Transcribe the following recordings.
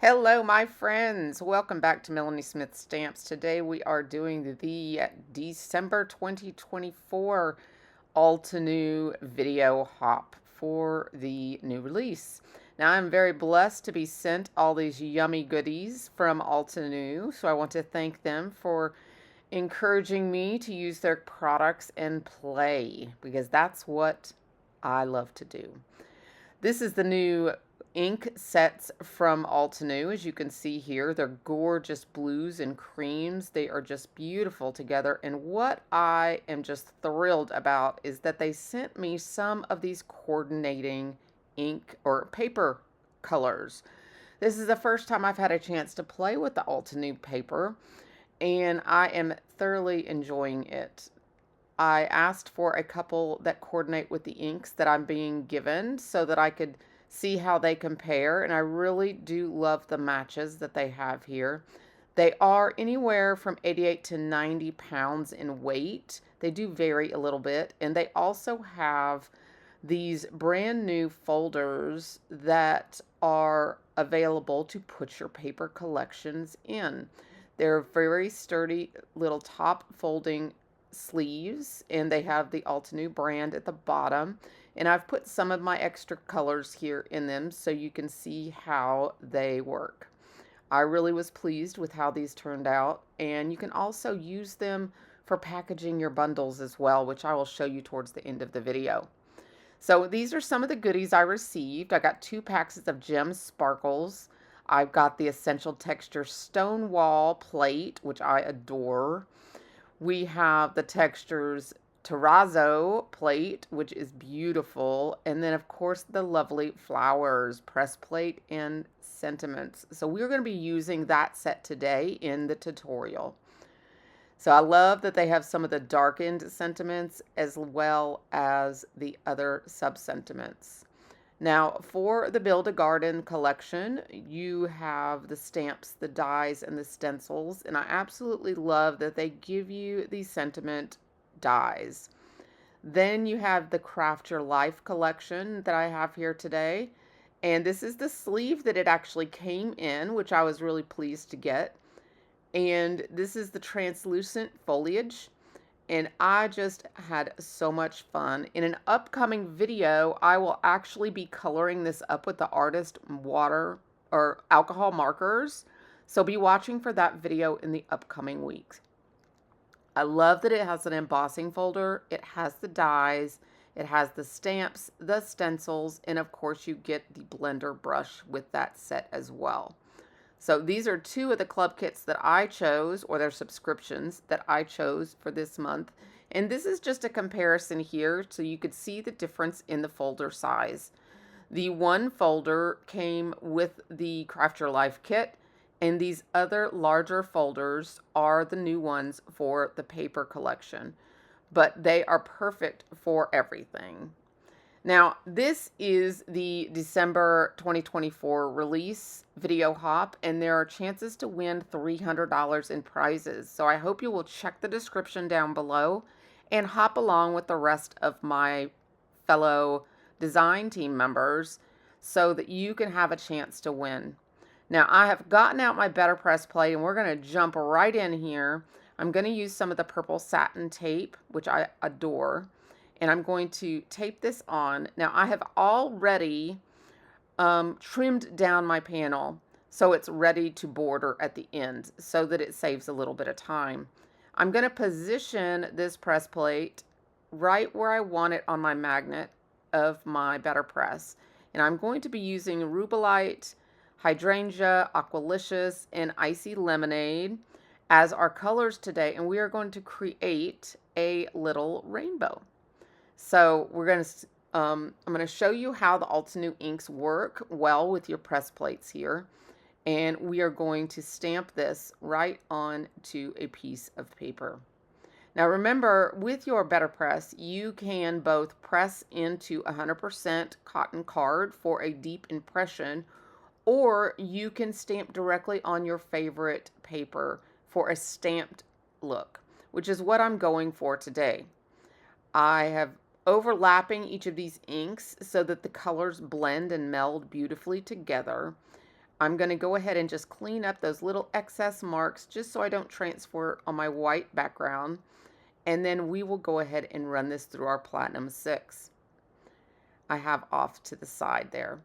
Hello, my friends. Welcome back to Melanie Smith Stamps. Today we are doing the December 2024 Altenew video hop for the new release. Now, I'm very blessed to be sent all these yummy goodies from Altenew, so I want to thank them for encouraging me to use their products and play, because that's what I love to do. This is the new ink sets from Altenew. As you can see here, they're gorgeous blues and creams. They are just beautiful together. And what I am just thrilled about is that they sent me some of these coordinating ink or paper colors. This is the first time I've had a chance to play with the Altenew paper, and I am thoroughly enjoying it. I asked for a couple that coordinate with the inks that I'm being given so that I could see how they compare, and I really do love the matches that they have here. They are anywhere from 88 to 90 pounds in weight. They do vary a little bit, and they also have these brand new folders that are available to put your paper collections in. They're very sturdy little top folding sleeves, and they have the Altenew brand at the bottom. And I've put some of my extra colors here in them so you can see how they work. I really was pleased with how these turned out, and you can also use them for packaging your bundles as well, which I will show you towards the end of the video. So these are some of the goodies I received. I got 2 packs of Gem Sparkles. I've got the Essential Texture Stonewall plate, which I adore. We have the Textures Terrazzo plate, which is beautiful. And then, of course, the lovely flowers, press plate, and sentiments. So we're going to be using that set today in the tutorial. So I love that they have some of the darkened sentiments as well as the other sub-sentiments. Now, for the Build a Garden collection, you have the stamps, the dies, and the stencils, and I absolutely love that they give you the sentiment dies. Then you have the Craft Your Life collection that I have here today, and this is the sleeve that it actually came in, which I was really pleased to get. And this is the translucent foliage, and I just had so much fun. In an upcoming video, I will actually be coloring this up with the artist water or alcohol markers, so be watching for that video in the upcoming weeks. I love that it has an embossing folder, it has the dies, it has the stamps, the stencils, and of course you get the blender brush with that set as well. So these are 2 of the club kits that I chose, or their subscriptions that I chose for this month. And this is just a comparison here so you could see the difference in the folder size. The one folder came with the Craft Your Life kit, and these other larger folders are the new ones for the paper collection. But they are perfect for everything. Now, this is the December 2024 release video hop, and there are chances to win $300 in prizes. So I hope you will check the description down below and hop along with the rest of my fellow design team members so that you can have a chance to win. Now, I have gotten out my BetterPress plate, and we're going to jump right in here. I'm going to use some of the purple satin tape, which I adore. And I'm going to tape this on. Now, I have already trimmed down my panel so it's ready to border at the end so that it saves a little bit of time. I'm going to position this press plate right where I want it on my magnet of my BetterPress. And I'm going to be using Rubelite, Hydrangea, Aqualicious, and Icy Lemonade as our colors today. And we are going to create a little rainbow. So I'm going to show you how the Altenew inks work well with your press plates here. And we are going to stamp this right onto a piece of paper. Now remember, with your BetterPress, you can both press into 100% cotton card for a deep impression, or you can stamp directly on your favorite paper for a stamped look, which is what I'm going for today. I have overlapping each of these inks so that the colors blend and meld beautifully together. I'm going to go ahead and just clean up those little excess marks just so I don't transfer on my white background. And then we will go ahead and run this through our Platinum 6. I have off to the side there.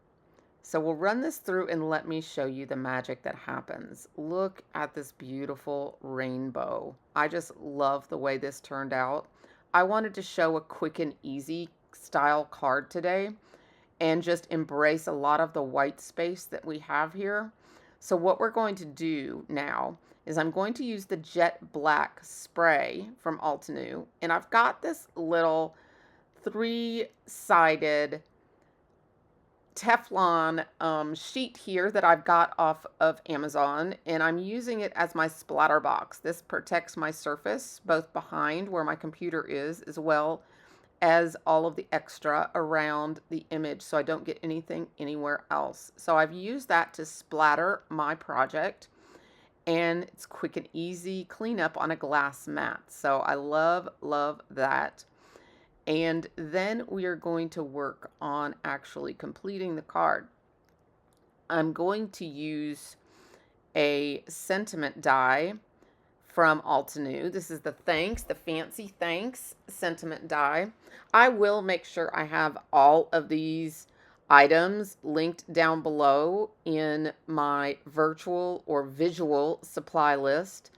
So we'll run this through and let me show you the magic that happens. Look at this beautiful rainbow. I just love the way this turned out. I wanted to show a quick and easy style card today and just embrace a lot of the white space that we have here. So what we're going to do now is I'm going to use the Jet Black spray from Altenew, and I've got this little 3-sided Teflon sheet here that I've got off of Amazon, and I'm using it as my splatter box. This protects my surface both behind where my computer is as well as all of the extra around the image so I don't get anything anywhere else. So I've used that to splatter my project, and it's quick and easy cleanup on a glass mat. So I love that. And then we are going to work on actually completing the card. I'm going to use a sentiment die from Altenew. This is the fancy thanks sentiment die. I will make sure I have all of these items linked down below in my virtual or visual supply list,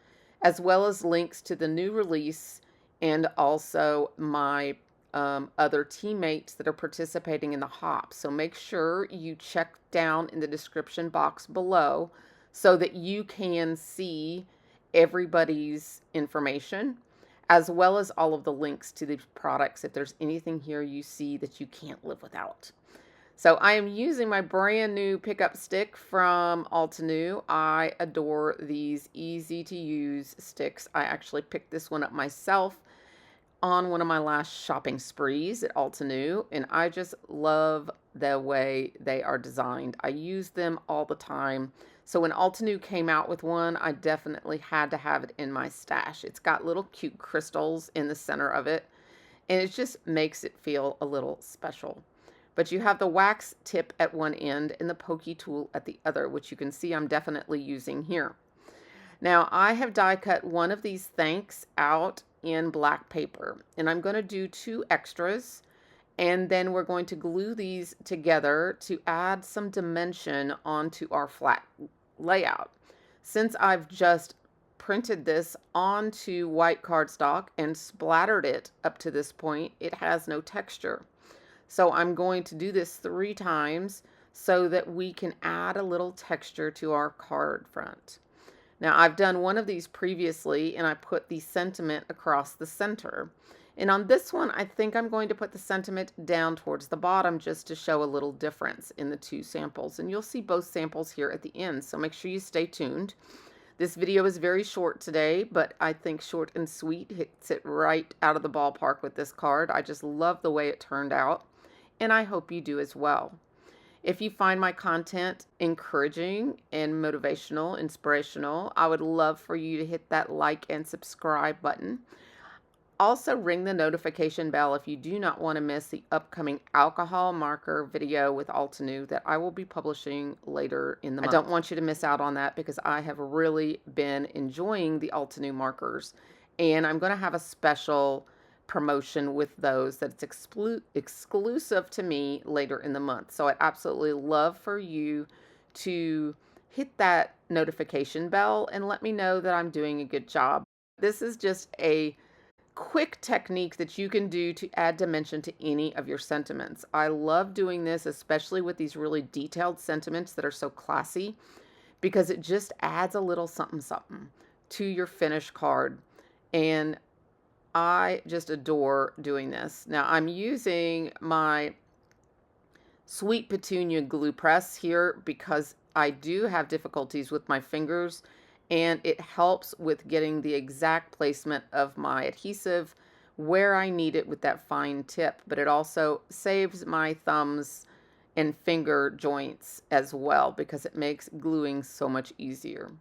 as well as links to the new release and also my other teammates that are participating in the hop. So make sure you check down in the description box below so that you can see everybody's information, as well as all of the links to the products if there's anything here you see that you can't live without. So I am using my brand new pickup stick from Altenew. I adore these easy to use sticks. I actually picked this one up myself on one of my last shopping sprees at Altenew, and I just love the way they are designed. I use them all the time. So when Altenew came out with one, I definitely had to have it in my stash. It's got little cute crystals in the center of it, and it just makes it feel a little special. But you have the wax tip at one end and the pokey tool at the other, which you can see I'm definitely using here. Now I have die cut one of these thanks out in black paper, and I'm going to do 2 extras, and then we're going to glue these together to add some dimension onto our flat layout. Since I've just printed this onto white cardstock and splattered it up to this point, it has no texture. So I'm going to do this 3 times so that we can add a little texture to our card front. Now I've done one of these previously, and I put the sentiment across the center. And on this one, I think I'm going to put the sentiment down towards the bottom just to show a little difference in the 2 samples. And you'll see both samples here at the end, so make sure you stay tuned. This video is very short today, but I think short and sweet hits it right out of the ballpark with this card. I just love the way it turned out, and I hope you do as well. If you find my content encouraging and motivational, inspirational, I would love for you to hit that like and subscribe button. Also ring the notification bell if you do not want to miss the upcoming alcohol marker video with Altenew that I will be publishing later in the month. I don't want you to miss out on that because I have really been enjoying the Altenew markers, and I'm going to have a special promotion with those that's exclusive to me later in the month. So I'd absolutely love for you to hit that notification bell and let me know that I'm doing a good job. This is just a quick technique that you can do to add dimension to any of your sentiments. I love doing this, especially with these really detailed sentiments that are so classy, because it just adds a little something to your finished card. And I just adore doing this. Now I'm using my Sweet Petunia glue press here because I do have difficulties with my fingers, and it helps with getting the exact placement of my adhesive where I need it with that fine tip, but it also saves my thumbs and finger joints as well because it makes gluing so much easier.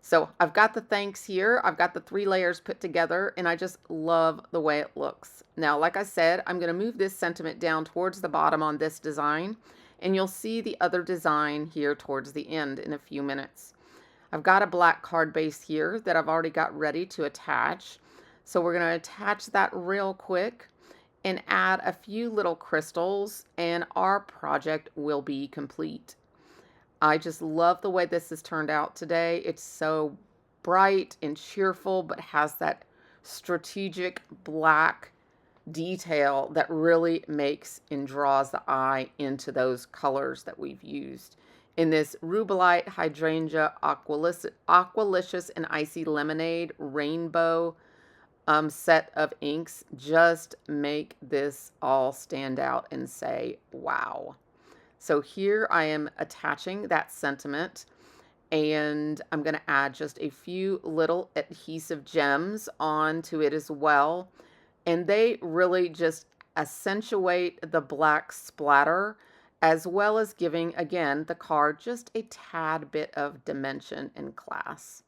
So I've got the thanks here. I've got the 3 layers put together, and I just love the way it looks. Now, like I said, I'm going to move this sentiment down towards the bottom on this design, And you'll see the other design here towards the end in a few minutes. I've got a black card base here that I've already got ready to attach. So we're going to attach that real quick and add a few little crystals, and our project will be complete. I just love the way this has turned out today. It's so bright and cheerful, but has that strategic black detail that really makes and draws the eye into those colors that we've used. In this Rubellite, Hydrangea, Aqualicious, and Icy Lemonade rainbow set of inks just make this all stand out and say, wow. So here I am attaching that sentiment, and I'm going to add just a few little adhesive gems onto it as well. And they really just accentuate the black splatter, as well as giving, again, the card just a tad bit of dimension and class.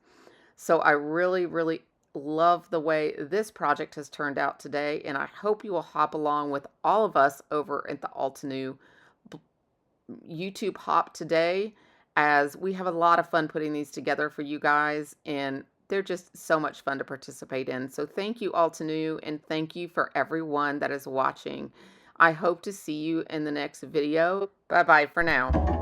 So I really, really love the way this project has turned out today, and I hope you will hop along with all of us over at the Altenew YouTube hop today, as we have a lot of fun putting these together for you guys, and they're just so much fun to participate in. So thank you, Altenew, and thank you for everyone that is watching. I hope to see you in the next video. Bye-bye for now.